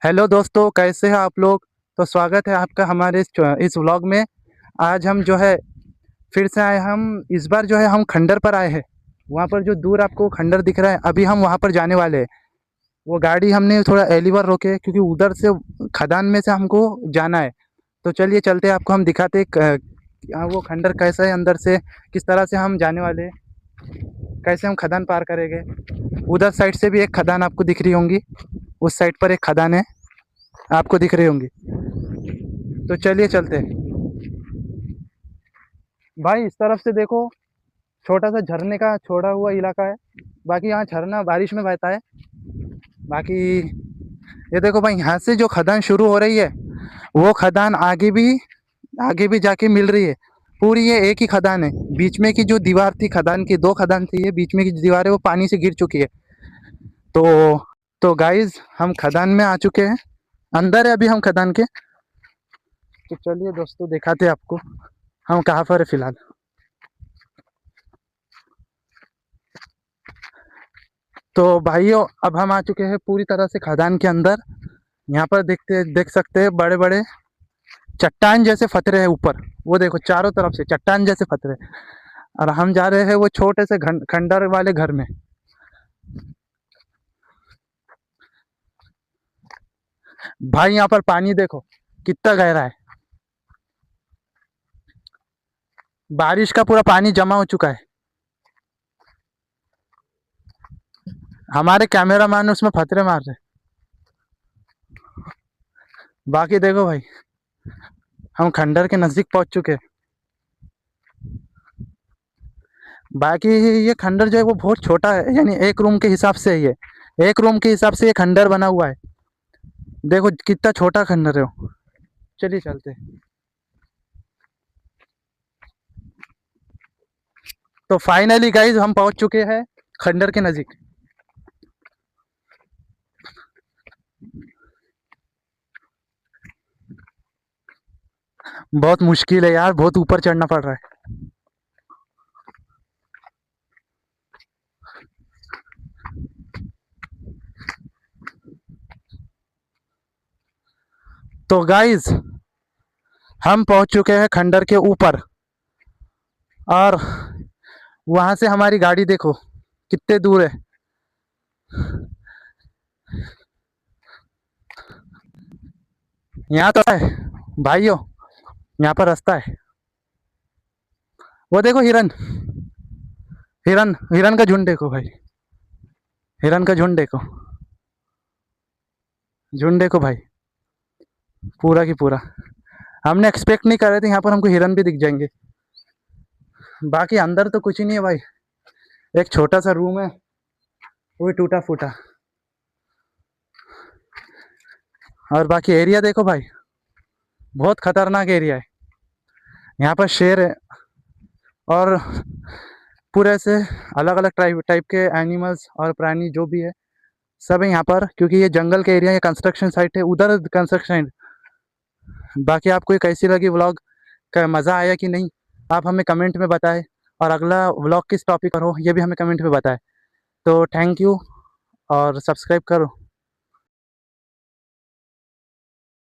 Hello दोस्तों, कैसे हैं आप लोग। तो स्वागत है आपका हमारे इस व्लॉग में। आज हम जो है फिर से आए। हम इस बार जो है हम खंडर पर आए हैं। वहाँ पर जो दूर आपको खंडर दिख रहा है, अभी हम वहाँ पर जाने वाले हैं। वो गाड़ी हमने थोड़ा एलिवर रोके क्योंकि उधर से खदान में से हमको जाना है। तो चलिए चलते हैं, आपको हम दिखाते हैं वो खंडर कैसा है अंदर से, किस तरह से हम जाने वाले हैं, कैसे हम खदान पार करेंगे। उधर साइड से भी एक खदान आपको दिख रही होंगी, उस साइड पर एक खदान है, आपको दिख रही होंगी। तो चलिए चलते हैं भाई। इस तरफ से देखो, छोटा सा झरने का छोड़ा हुआ इलाका है। बाकी यहाँ झरना बारिश में बहता है। बाकी ये देखो भाई, यहाँ से जो खदान शुरू हो रही है, वो खदान आगे भी जाके मिल रही है। पूरी ये एक ही खदान है। बीच में की जो दीवार थी खदान की, दो खदान थी, ये बीच में की जो दीवार है वो पानी से गिर चुकी है। तो गाइज हम खदान में आ चुके हैं, अंदर है अभी हम खदान के। तो चलिए दोस्तों, दिखाते हैं आपको हम कहाँ पर है फिलहाल। तो भाइयों, अब हम आ चुके हैं पूरी तरह से खदान के अंदर। यहाँ पर देख सकते हैं बड़े बड़े चट्टान जैसे फतरे हैं ऊपर। वो देखो, चारों तरफ से चट्टान जैसे फतरे। और हम जा रहे हैं वो छोटे से खंडर वाले घर में। भाई यहाँ पर पानी देखो कितना गहरा है। बारिश का पूरा पानी जमा हो चुका है। हमारे कैमरा मैन उसमें फतरे मार रहे। बाकी देखो भाई, हम खंडर के नजदीक पहुंच चुके हैं। बाकी ये खंडर जो है वो बहुत छोटा है, यानी एक रूम के हिसाब से है ये। एक रूम के हिसाब से ये खंडर बना हुआ है। देखो कितना छोटा खंडर है वो। चलिए चलते हैं। तो फाइनली गाइज हम पहुंच चुके हैं खंडर के नज़दीक। बहुत मुश्किल है यार, बहुत ऊपर चढ़ना पड़ रहा है। तो गाइज हम पहुंच चुके हैं खंडर के ऊपर। और वहां से हमारी गाड़ी देखो कितने दूर है। यहाँ तो है भाइयों, यहाँ पर रास्ता है। वो देखो हिरन, हिरन हिरन का झुंड देखो भाई। हिरन का झुंड देखो भाई, पूरा की पूरा। हमने एक्सपेक्ट नहीं कर रहे थे यहाँ पर हमको हिरन भी दिख जाएंगे। बाकी अंदर तो कुछ ही नहीं है भाई, एक छोटा सा रूम है, वो भी टूटा फूटा। और बाकी एरिया देखो भाई, बहुत खतरनाक एरिया है। यहाँ पर शेर है, और पूरे से अलग अलग टाइप के एनिमल्स और प्राणी जो भी है, सब है यहाँ पर। क्योंकि ये जंगल का एरिया, ये कंस्ट्रक्शन साइट है, उधर कंस्ट्रक्शन। बाकी आपको ये कैसी लगी व्लॉग, का मज़ा आया कि नहीं, आप हमें कमेंट में बताएं। और अगला व्लॉग किस टॉपिक पर हो, ये भी हमें कमेंट में बताएं। तो थैंक यू, और सब्सक्राइब करो।